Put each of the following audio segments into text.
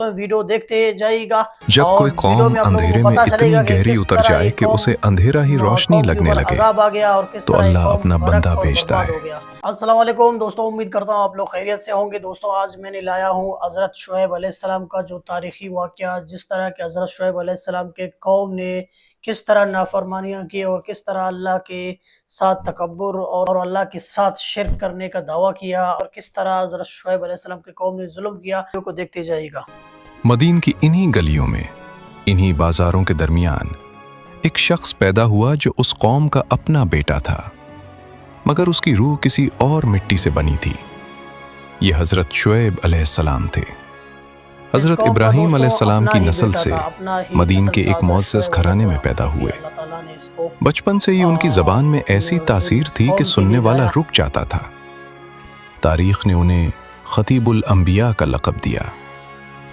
Video देखते जाइएगा जब और कोई वीडियो कौम में आप लोगों अंधेरे को में पता इतनी चलेगा कि गहरी किस उतर तरह जाए ये कि उसे अंधेरा ही रोशनी कौम के लगने ऊपर लगे अजाब आ गया और किस तो तरह ये अल्लाह कौम अपना हरक बंदा और भेजता बर्बाद है। हो गया। अस्सलाम वालेकुम दोस्तों, उम्मीद करता हूँ आप लोग खैरियत से होंगे। दोस्तों आज मैंने लाया हूँ हज़रत शुएब अलैहिस्सलाम का जो तारीखी वाक़या, जिस तरह के हज़रत शुएब अलैहिस्सलाम के कौम ने किस तरह नाफरमानियाँ की और किस तरह अल्लाह के साथ तकब्बुर और अल्लाह के साथ शिर्क करने का दावा किया और किस तरह हज़रत शुएब अलैहिस्सलाम के कौम ने जुल्म किया, वीडियो को देखते जाइएगा। मदीन की इन्हीं गलियों में, इन्हीं बाजारों के दरमियान एक शख्स पैदा हुआ जो उस कौम का अपना बेटा था, मगर उसकी रूह किसी और मिट्टी से बनी थी। ये हज़रत शुएब अलैहिस्सलाम थे। हज़रत इब्राहीम अलैहिस्सलाम की नस्ल से मदीन के एक मुअज़्ज़ज़ घराने में पैदा हुए। बचपन से ही उनकी ज़बान में ऐसी तासीर थी कि सुनने वाला रुक जाता था। तारीख़ ने उन्हें ख़तीबुल अंबिया का लक़ब दिया,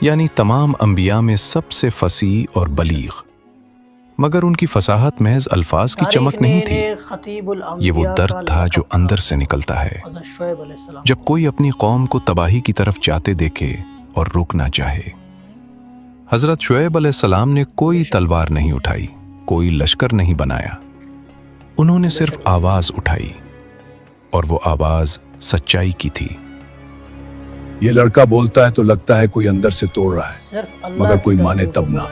यानी तमाम अंबिया में सबसे फसीह और बलीग़। मगर उनकी फसाहत महज अल्फाज की चमक नहीं थी, ये वो दर्द था जो अंदर से निकलता है जब कोई अपनी कौम को तबाही की तरफ जाते देखे और रुक ना चाहे। हज़रत शुएब अलैहिस्सलाम ने कोई तलवार नहीं उठाई, कोई लश्कर नहीं बनाया। उन्होंने सिर्फ आवाज़ उठाई, और वो आवाज़ सच्चाई की थी। ये लड़का बोलता है तो लगता है कोई अंदर से तोड़ रहा है, मगर कोई माने तब ना।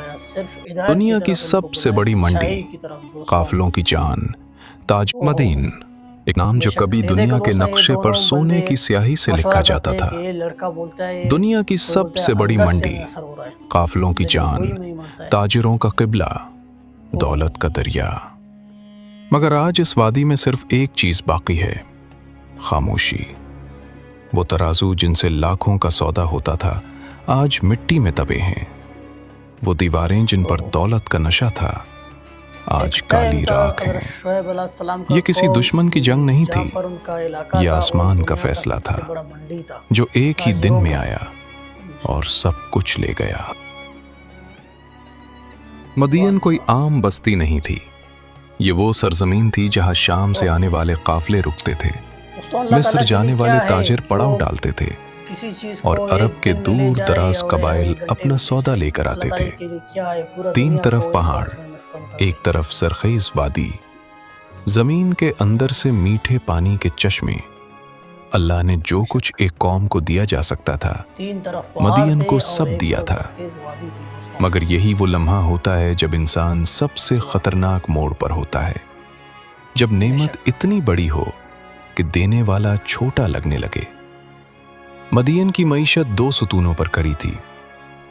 दुनिया की सबसे बड़ी मंडी, काफिलों की जान, ताज मदीन, एक नाम जो कभी दुनिया के नक्शे पर सोने की स्याही से लिखा जाता था। दुनिया की सबसे बड़ी मंडी, काफिलों की जान, ताजिरों का किबला, दौलत का दरिया। मगर आज इस वादी में सिर्फ एक चीज बाकी है, खामोशी। वो तराजू जिनसे लाखों का सौदा होता था, आज मिट्टी में दबे हैं। वो दीवारें जिन पर दौलत का नशा था, आज काली राख हैं। ये किसी दुश्मन की जंग नहीं थी, ये आसमान का फैसला था जो एक ही दिन में आया और सब कुछ ले गया। मदीन कोई आम बस्ती नहीं थी, ये वो सरजमीन थी जहां शाम से आने वाले काफिले रुकते थे, मिस्र जाने वाले ताजिर पड़ाव डालते थे और अरब के दूर दराज कबाइल अपना सौदा लेकर आते थे। तीन तरफ पहाड़, एक तरफ सरखेज वादी, जमीन के अंदर से मीठे पानी के चश्मे। अल्लाह ने जो कुछ एक कौम को दिया जा सकता था, मदीन को सब दिया था। मगर यही वो लम्हा होता है जब इंसान सबसे खतरनाक मोड़ पर होता है, जब नेमत इतनी बड़ी हो कि देने वाला छोटा लगने लगे। मदीन की मईशत दो सुतूनों पर खड़ी थी,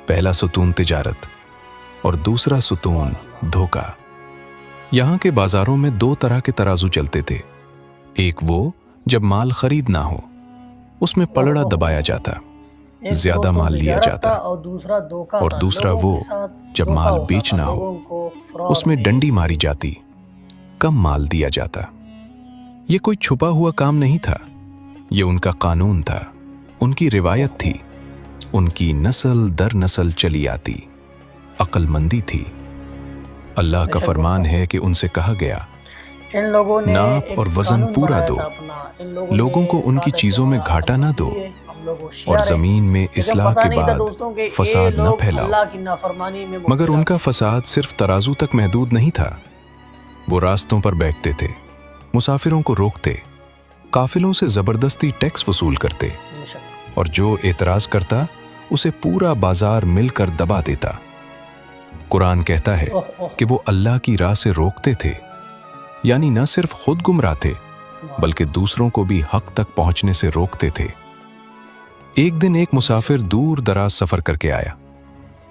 पहला सुतून तिजारत और दूसरा सुतून धोखा। यहाँ के बाजारों में दो तरह के तराजू चलते थे। एक वो जब माल खरीद ना हो, उसमें पलड़ा दबाया जाता, ज्यादा माल लिया जाता, और दूसरा वो जब माल बेचना हो, उसमें डंडी मारी जाती, कम माल दिया जाता। ये कोई छुपा हुआ काम नहीं था, ये उनका कानून था, उनकी रिवायत थी, उनकी नस्ल दर नस्ल चली आती अक्लमंदी थी। अल्लाह का फरमान है कि उनसे कहा गया, नाप और वजन पूरा दो, लोगों को उनकी चीजों में घाटा ना दो, और जमीन में इस्लाह के बाद फसाद न फैलाओ। मगर उनका फसाद सिर्फ तराजू तक महदूद नहीं था। वो रास्तों पर बैठते थे, मुसाफिरों को रोकते, काफिलों से जबरदस्ती टैक्स वसूल करते, और जो एतराज करता उसे पूरा बाजार मिलकर दबा देता। कुरान कहता है कि वो अल्लाह की राह से रोकते थे, यानी न सिर्फ खुद गुमराह थे बल्कि दूसरों को भी हक तक पहुंचने से रोकते थे। एक दिन एक मुसाफिर दूर दराज सफर करके आया।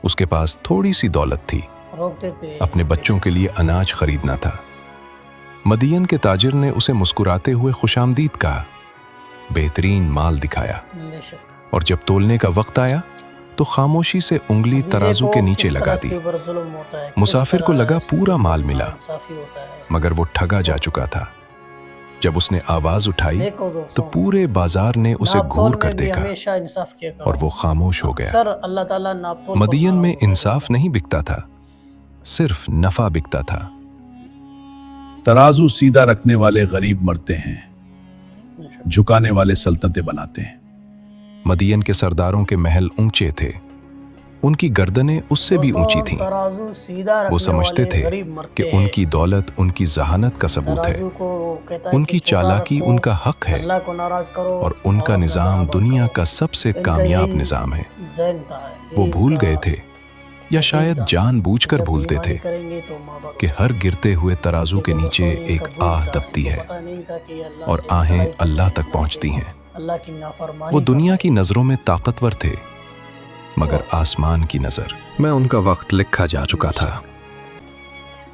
उसके पास थोड़ी सी दौलत थी, अपने बच्चों के लिए अनाज खरीदना था। मदीन के ताजिर ने उसे मुस्कुराते हुए खुशामदीद कहा, बेहतरीन माल दिखाया, और जब तोलने का वक्त आया तो खामोशी से उंगली तराजू के नीचे लगा दी। मुसाफिर को लगा पूरा माल मिला, मगर वो ठगा जा चुका था। जब उसने आवाज उठाई तो पूरे बाजार ने उसे घूर कर देखा और वो खामोश हो गया। मदीन में इंसाफ नहीं बिकता था, सिर्फ नफा बिकता था। तराजू सीधा रखने वाले गरीब मरते हैं, झुकाने वाले सल्तनतें बनाते हैं। मदीन के सरदारों के महल ऊंचे थे, उनकी गर्दनें उससे भी ऊंची थीं। वो समझते थे कि उनकी दौलत उनकी जहानत का सबूत है, उनकी चालाकी उनका हक है और उनका निज़ाम दुनिया का सबसे कामयाब निज़ाम है। वो भूल गए थे या शायद जानबूझकर भूलते थे कि हर गिरते हुए तराजू के नीचे एक आह दबती है और आहें अल्लाह तक पहुंचती हैं। वो दुनिया की नजरों में ताकतवर थे, मगर आसमान की नजर में उनका वक्त लिखा जा चुका था।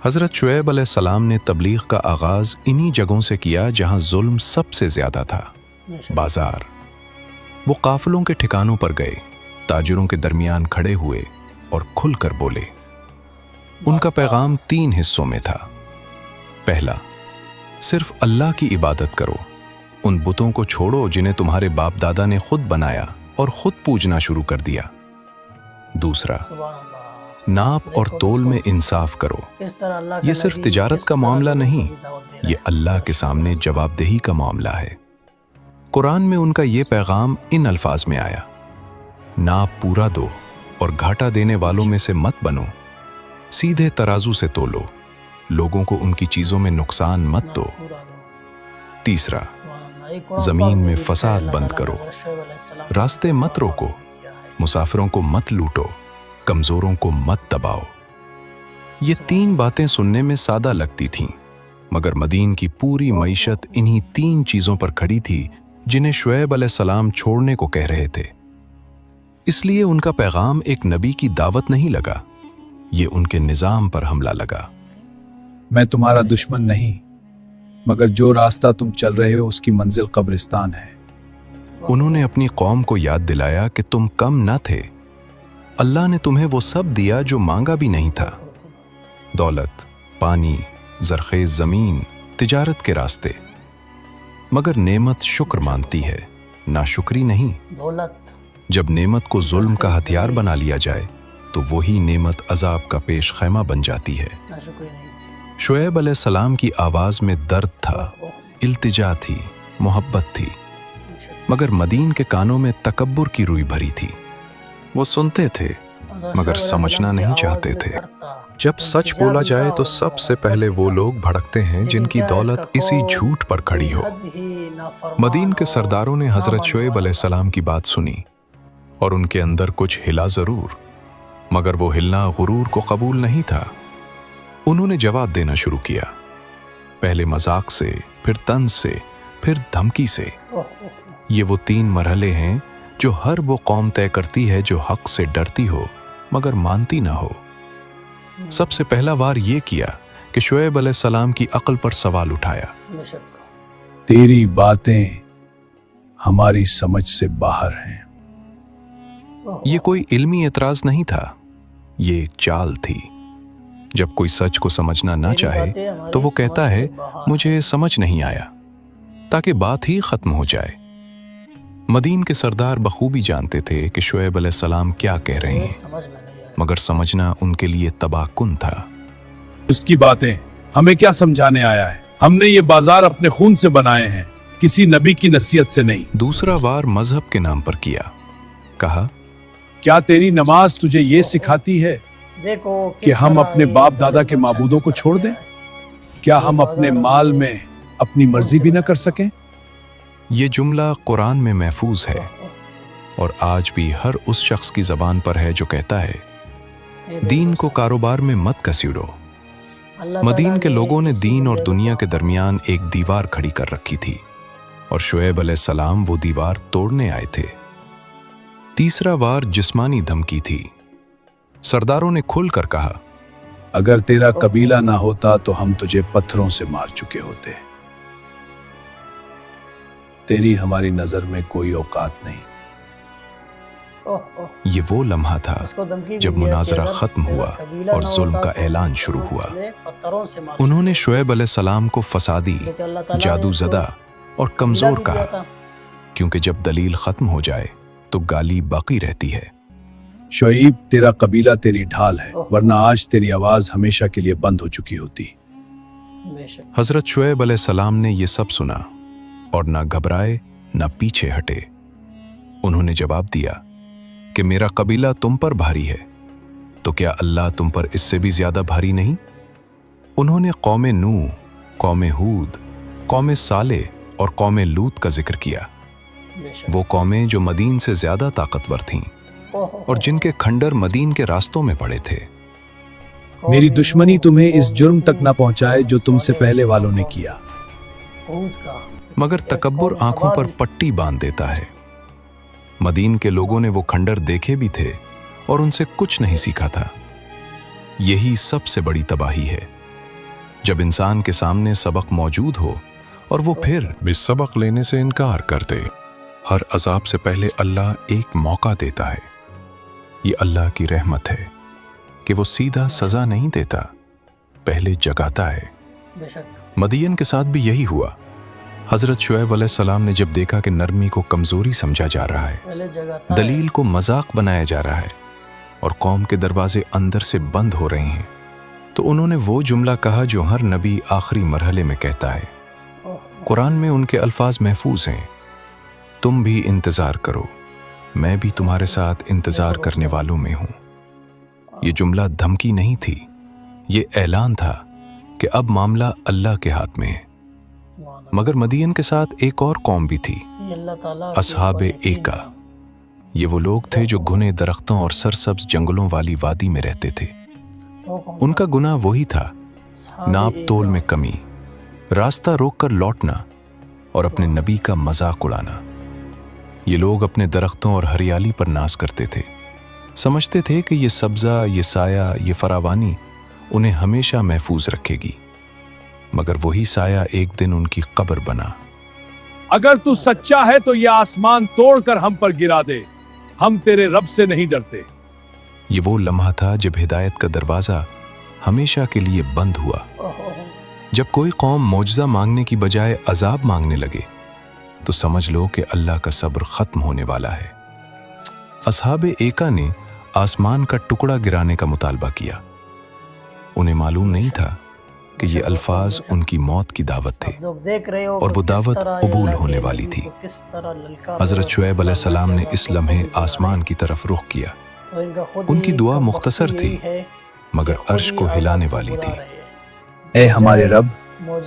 हजरत शुएब अलैहिस्सलाम ने तबलीग का आगाज इन्हीं जगहों से किया जहां जुल्म सबसे ज्यादा था। बाजार। वो काफिलों के ठिकानों पर गए, ताजिरों के दरमियान खड़े हुए और खुलकर बोले। उनका पैगाम 3 हिस्सों में था। पहला, सिर्फ अल्लाह की इबादत करो, उन बुतों को छोड़ो जिन्हें तुम्हारे बाप दादा ने खुद बनाया और खुद पूजना शुरू कर दिया। दूसरा, नाप और तोल में इंसाफ करो। ये सिर्फ तिजारत का मामला नहीं, ये अल्लाह के सामने जवाबदेही का मामला है। कुरान में उनका ये पैगाम इन अल्फाज में आया, नाप पूरा दो और घाटा देने वालों में से मत बनो, सीधे तराजू से तोलो, लोगों को उनकी चीजों में नुकसान मत दो। तीसरा, जमीन में फसाद बंद करो, रास्ते मत रोको, मुसाफिरों को मत लूटो, कमजोरों को मत दबाओ। ये 3 बातें सुनने में सादा लगती थीं, मगर मदीन की पूरी मईशत इन्हीं 3 चीजों पर खड़ी थी जिन्हें शुएब अलैहिस्सलाम छोड़ने को कह रहे थे। इसलिए उनका पैगाम एक नबी की दावत नहीं लगा, ये उनके निजाम पर हमला लगा। मैं तुम्हारा दुश्मन नहीं, मगर जो रास्ता तुम चल रहे हो उसकी मंजिल कब्रिस्तान है। उन्होंने अपनी कौम को याद दिलाया कि तुम कम न थे, अल्लाह ने तुम्हें वो सब दिया जो मांगा भी नहीं था। दौलत, पानी, जरखेज जमीन, तिजारत के रास्ते, मगर नेमत शुक्र मानती है, नाशुक्री नहीं। जब नेमत को जुल्म का हथियार बना लिया जाए तो वही नेमत अजाब का पेश खैमा बन जाती है। शुएब अलैहिस्सलाम की आवाज में दर्द था, इल्तिजा थी, मोहब्बत थी, मगर मदीन के कानों में तकब्बुर की रूई भरी थी। वो सुनते थे मगर समझना नहीं चाहते थे। जब सच बोला जाए तो सबसे पहले वो लोग भड़कते हैं जिनकी दौलत इसी झूठ पर खड़ी हो। मदीन के सरदारों ने हजरत शुएब अलैहिस्सलाम की बात सुनी और उनके अंदर कुछ हिला जरूर, मगर वो हिलना गुरूर को कबूल नहीं था। उन्होंने जवाब देना शुरू किया, पहले मजाक से, फिर तंज से, फिर धमकी से। ये वो 3 मरहले हैं जो हर वो कौम तय करती है जो हक से डरती हो मगर मानती ना हो। सबसे पहला वार ये किया कि शुएब अलैहिस्सलाम की अक्ल पर सवाल उठाया। तेरी बातें हमारी समझ से बाहर हैं। ये कोई इल्मी एतराज नहीं था, ये चाल थी। जब कोई सच को समझना ना चाहे तो वो कहता है मुझे समझ नहीं आया, ताकि बात ही खत्म हो जाए। मदीन के सरदार बखूबी जानते थे कि शुएब अलैहिस्सलाम क्या कह रहे हैं, मगर समझना उनके लिए तबाहकुन था। उसकी बातें हमें क्या समझाने आया है? हमने ये बाजार अपने खून से बनाए हैं, किसी नबी की नसीहत से नहीं। दूसरा वार मजहब के नाम पर किया। कहा, क्या तेरी नमाज तुझे ये सिखाती है कि हम अपने बाप दादा के माबूदों को छोड़ दें? क्या हम अपने माल में अपनी मर्जी भी न कर सकें? ये जुमला कुरान में महफूज है और आज भी हर उस शख्स की जबान पर है जो कहता है, दीन को कारोबार में मत घसीड़ो। मदीन के लोगों ने दीन और दुनिया के दरमियान एक दीवार खड़ी कर रखी थी और शुएब अलैहिस्सलाम वो दीवार तोड़ने आए थे। तीसरा वार जिस्मानी धमकी थी। सरदारों ने खुलकर कहा, अगर तेरा कबीला ना होता तो हम तुझे पत्थरों से मार चुके होते। तेरी हमारी नजर में कोई औकात नहीं। ये वो लम्हा था जब मुनाजरा खत्म हुआ और जुल्म का ऐलान शुरू हुआ। उन्होंने शुएब अलैहिस्सलाम को फसादी, जादूज़दा और कमजोर कहा, क्योंकि जब दलील खत्म हो जाए तो गाली बाकी रहती है। शुएब, तेरा कबीला तेरी ढाल है, वरना आज तेरी आवाज हमेशा के लिए बंद हो चुकी होती। हजरत शुएब अलैहिस्सलाम ने ये सब सुना और ना घबराए ना पीछे हटे। उन्होंने जवाब दिया, کہ میरा कबीला तुम पर भारी है, तो क्या अल्लाह तुम पर इससे भी ज्यादा भारी नहीं? उन्होंने कौम नूह, कौम हूद, कौम साले और कौम लूत का जिक्र किया। वो कौमें जो मदीन से ज्यादा ताकतवर थीं और जिनके खंडर मदीन के रास्तों में पड़े थे। मेरी दुश्मनी तुम्हें इस जुर्म तक न पहुंचाए जो तुमसे पहले वालों ने किया। मगर तकब्बुर आंखों पर पट्टी बांध देता है। मदीन के लोगों ने वो खंडर देखे भी थे और उनसे कुछ नहीं सीखा था। यही सबसे बड़ी तबाही है, जब इंसान के सामने सबक मौजूद हो और वो फिर भी सबक लेने से इनकार कर दे। हर अजाब से पहले अल्लाह एक मौका देता है। ये अल्लाह की रहमत है कि वो सीधा सजा नहीं देता, पहले जगाता है। मदियन के साथ भी यही हुआ। हजरत शुएब अलैहिस्सलाम ने जब देखा कि नरमी को कमजोरी समझा जा रहा है, दलील को मजाक बनाया जा रहा है और कौम के दरवाजे अंदर से बंद हो रहे हैं, तो उन्होंने वो जुमला कहा जो हर नबी आखिरी मरहले में कहता है। कुरान में उनके अल्फाज महफूज हैं, तुम भी इंतजार करो, मैं भी तुम्हारे साथ इंतजार करने वालों में हूं। ये जुमला धमकी नहीं थी, ये ऐलान था कि अब मामला अल्लाह के हाथ में है। मगर मदियन के साथ एक और कौम भी थी, असहाबे एका। ये वो लोग थे जो घुने दरख्तों और सरसब्ज जंगलों वाली वादी में रहते थे। उनका गुनाह वही था, नाप तोल में कमी, रास्ता रोककर लौटना और अपने नबी का मजाक उड़ाना। ये लोग अपने दरख्तों और हरियाली पर नाज करते थे, समझते थे कि ये सब्जा, ये साया, ये फरावानी उन्हें हमेशा महफूज रखेगी। मगर वही साया एक दिन उनकी कब्र बना। अगर तू सच्चा है तो ये आसमान तोड़कर हम पर गिरा दे, हम तेरे रब से नहीं डरते। ये वो लम्हा था जब हिदायत का दरवाजा हमेशा के लिए बंद हुआ। जब कोई कौम मौजज़ा मांगने की बजाय अजाब मांगने लगे तो समझ लो कि अल्लाह का सब्र खत्म होने वाला है। असहाबे एका ने आसमान का टुकड़ा गिराने का मुतालबा किया। उन्हें मालूम नहीं था कि ये अल्फाज उनकी मौत की दावत थे और वो दावत कबूल होने वाली थी। हजरत शुएब अलैहिस्सलाम ने इस लम्हे आसमान की तरफ रुख किया। उनकी दुआ मुख्तसर थी मगर अर्श को हिलाने वाली थी। ऐ हमारे रब,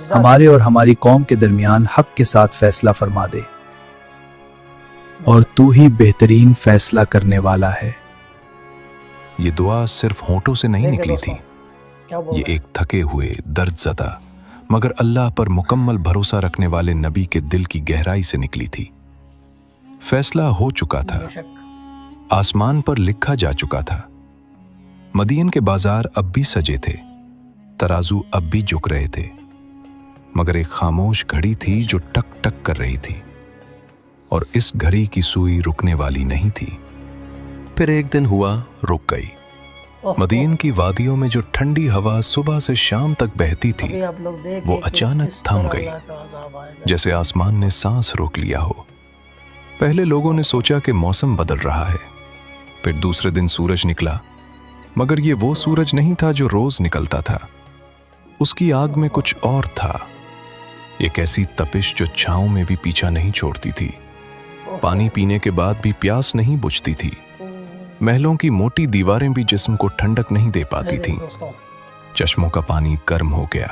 हमारे और हमारी कौम के दरमियान हक के साथ फैसला फरमा दे, और तू ही बेहतरीन फैसला करने वाला है। ये दुआ सिर्फ होंठों से नहीं निकली थी, ये एक थके हुए, दर्दज़दा मगर अल्लाह पर मुकम्मल भरोसा रखने वाले नबी के दिल की गहराई से निकली थी। फैसला हो चुका था, आसमान पर लिखा जा चुका था। मदीन के बाजार अब भी सजे थे, तराजू अब भी झुक रहे थे, मगर एक खामोश घड़ी थी जो टक टक कर रही थी, और इस घड़ी की सुई रुकने वाली नहीं थी। फिर एक दिन हुआ, रुक गई। मदीन की वादियों में जो ठंडी हवा सुबह से शाम तक बहती थी, वो अचानक थम गई, जैसे आसमान ने सांस रोक लिया हो। पहले लोगों ने सोचा कि मौसम बदल रहा है। फिर दूसरे दिन सूरज निकला, मगर ये वो सूरज नहीं था जो रोज निकलता था। उसकी आग में कुछ और था, एक ऐसी तपिश जो छांव में भी पीछा नहीं छोड़ती थी, पानी पीने के बाद भी प्यास नहीं बुझती थी। महलों की मोटी दीवारें भी जिस्म को ठंडक नहीं दे पाती थीं। चश्मों का पानी गर्म हो गया,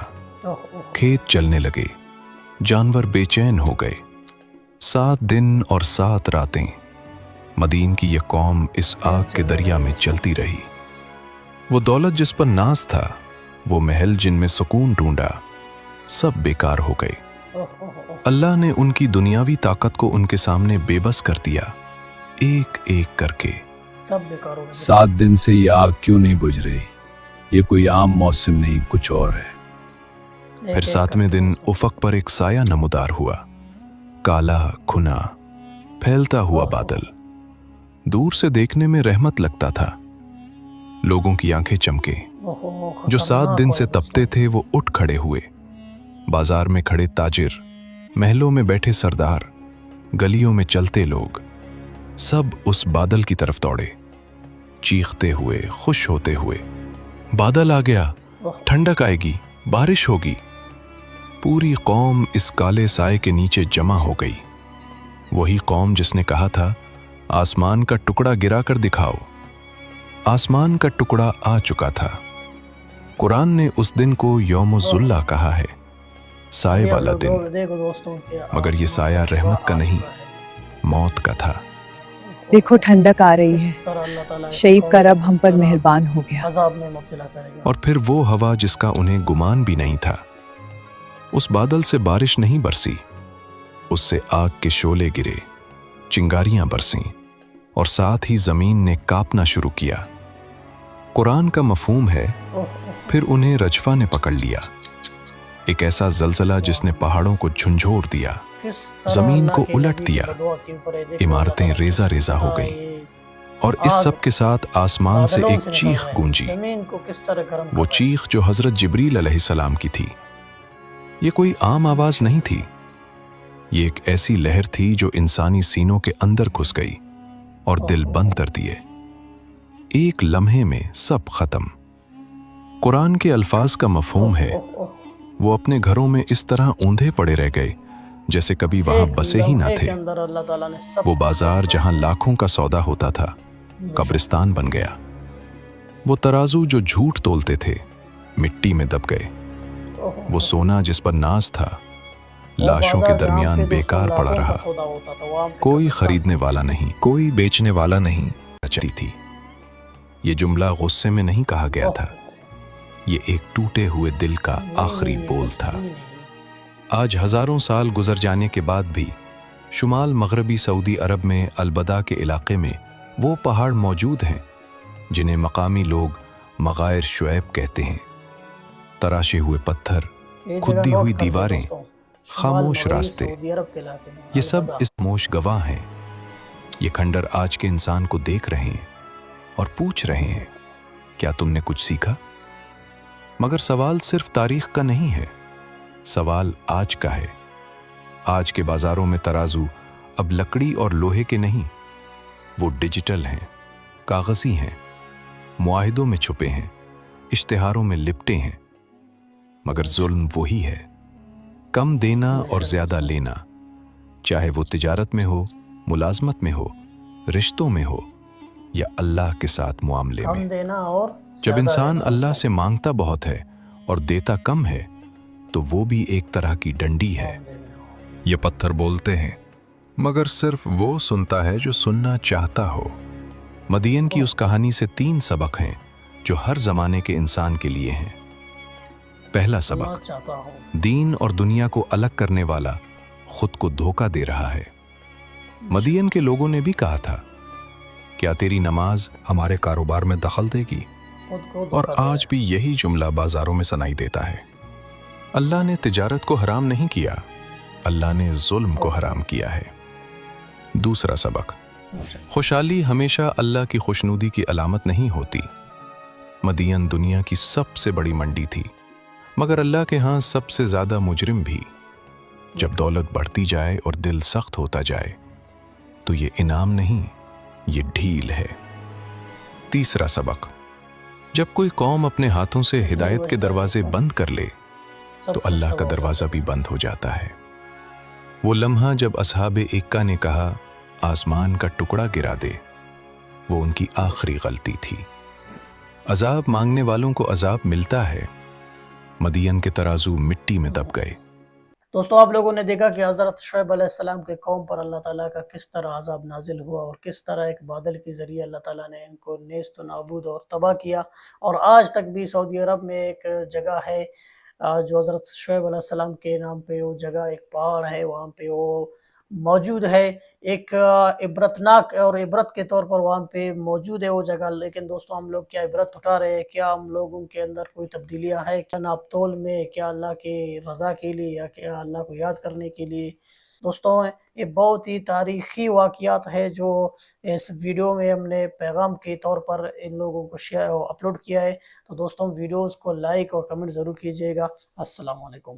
खेत चलने लगे, जानवर बेचैन हो गए। 7 दिन और 7 रातें मदीन की यह कौम इस आग के दरिया में चलती रही। वो दौलत जिस पर नाज था, वो महल जिनमें सुकून ढूंढा, सब बेकार हो गए। अल्लाह ने उनकी दुनियावी ताकत को उनके सामने बेबस कर दिया, एक एक करके। 7 दिन से ये आग क्यों नहीं बुझ रही? ये कोई आम मौसम नहीं, कुछ और है। फिर 7वें दिन उफक पर एक साया नमूदार हुआ, काला खुना फैलता हुआ बादल। दूर से देखने में रहमत लगता था। लोगों की आंखें चमके। जो 7 दिन से तपते थे वो उठ खड़े हुए। बाजार में खड़े ताजिर, महलों में बैठे सरदार, गलियों में चलते लोग, सब उस बादल की तरफ दौड़े, चीखते हुए, खुश होते हुए। बादल आ गया, ठंडक आएगी, बारिश होगी। पूरी कौम इस काले साए के नीचे जमा हो गई। वही कौम जिसने कहा था, आसमान का टुकड़ा गिरा कर दिखाओ। आसमान का टुकड़ा आ चुका था। कुरान ने उस दिन को यौमुज़्ज़ुल्ला कहा है, साए वाला दिन, मगर ये साया रहमत का नहीं, मौत का था। देखो ठंडक आ रही है, शईब का रब हम पर मेहरबान हो गया। और फिर वो हवा जिसका उन्हें गुमान भी नहीं था, उस बादल से बारिश नहीं बरसी, उससे आग के शोले गिरे, चिंगारियां बरसीं और साथ ही जमीन ने कांपना शुरू किया। कुरान का मफहूम है, फिर उन्हें रजफा ने पकड़ लिया, एक ऐसा जलजला जिसने पहाड़ों को झंझोर दिया, जमीन को उलट दिया, इमारतें रेजा रेजा हो गईं, और इस सब के साथ आसमान से एक चीख गूंजी। वो चीख जो हजरत जिब्रील अलैहिस्सलाम की थी। ये कोई आम आवाज नहीं थी, ये एक ऐसी लहर थी जो इंसानी सीनों के अंदर घुस गई और दिल बंद कर दिए। एक लम्हे में सब खत्म। कुरान के अल्फाज का मफहूम है, वो अपने घरों में इस तरह ऊंधे पड़े रह गए जैसे कभी वहां बसे ही ना थे। वो बाजार जहां लाखों का सौदा होता था, कब्रिस्तान बन गया। वो तराजू जो झूठ तोलते थे, मिट्टी में दब गए। वो सोना जिस पर नाज था, लाशों के दरमियान बेकार पड़ा रहा। कोई खरीदने वाला नहीं, कोई बेचने वाला नहीं चली थी। ये जुमला गुस्से में नहीं कहा गया था, ये एक टूटे हुए दिल का आखिरी बोल था। आज हजारों साल गुजर जाने के बाद भी शुमाल मगरबी सऊदी अरब में अलबदा के इलाके में वो पहाड़ मौजूद हैं जिन्हें मकामी लोग मगायर शुएब कहते हैं। तराशे हुए पत्थर, खुदी हुई दीवारें, खामोश रास्ते, ये सब इस खामोश गवाह हैं। ये खंडर आज के इंसान को देख रहे हैं और पूछ रहे हैं, क्या तुमने कुछ सीखा? मगर सवाल सिर्फ तारीख का नहीं है, सवाल आज का है। आज के बाजारों में तराजू अब लकड़ी और लोहे के नहीं, वो डिजिटल हैं, कागजी हैं, मुआहिदों में छुपे हैं, इश्तिहारों में लिपटे हैं। मगर जुल्म वही है, कम देना और ज्यादा लेना, चाहे वो तिजारत में हो, मुलाजमत में हो, रिश्तों में हो या अल्लाह के साथ मुआमले में। जब इंसान अल्लाह से मांगता बहुत है और देता कम है, तो वो भी एक तरह की डंडी है। ये पत्थर बोलते हैं, मगर सिर्फ वो सुनता है जो सुनना चाहता हो। मदियन की उस कहानी से 3 सबक हैं जो हर जमाने के इंसान के लिए हैं। पहला सबक, दीन और दुनिया को अलग करने वाला खुद को धोखा दे रहा है। मदियन के लोगों ने भी कहा था, क्या तेरी नमाज हमारे कारोबार में दखल देगी? और आज भी यही जुमला बाजारों में सुनाई देता है। अल्लाह ने तिजारत को हराम नहीं किया, अल्लाह ने जुल्म को हराम किया है। दूसरा सबक, खुशहाली हमेशा अल्लाह की खुशनुदी की अलामत नहीं होती। मदियन दुनिया की सबसे बड़ी मंडी थी, मगर अल्लाह के यहाँ सबसे ज्यादा मुजरिम भी। जब दौलत बढ़ती जाए और दिल सख्त होता जाए, तो ये इनाम नहीं, ये ढील है। तीसरा सबक, जब कोई कौम अपने हाथों से हिदायत के दरवाजे बंद कर ले, तो अल्लाह का दरवाजा भी बंद हो जाता है। वो लम्हा जब असहाबे इक्का ने कहा, आसमान का टुकड़ा गिरा दे, वो उनकी आखिरी गलती थी। अजाब मांगने वालों को अजाब मिलता है। मदियन के तराजू मिट्टी में दब गए। दोस्तों, आप लोगों ने देखा कि हज़रत शुएब अलैहिस्सलाम के कौम पर अल्लाह ताला का किस तरह अजाब नाजिल हुआ और किस तरह एक बादल के ज़रिए अल्लाह ताला ने इनको नेस्त व नाबूद और तबाह किया। और आज तक भी सऊदी अरब में एक जगह है जो हज़रत शुएब अलैहिस्सलाम के नाम पे वो जगह, एक पहाड़ है, वहाँ पे वो मौजूद है। एक इबरतनाक और इबरत के तौर पर वहाँ पे मौजूद है वो जगह। लेकिन दोस्तों, हम लोग क्या इबरत उठा रहे हैं? क्या हम लोगों के अंदर कोई तब्दीलियाँ है क्या नापतोल में? क्या अल्लाह की रज़ा के लिए या क्या अल्लाह को याद करने के लिए? दोस्तों, ये बहुत ही तारीख़ी वाक़यात है जो इस वीडियो में हमने पैगाम के तौर पर इन लोगों को शेयर अपलोड किया है। तो दोस्तों, वीडियोज़ को लाइक और कमेंट ज़रूर कीजिएगा। अस्सलाम वालेकुम।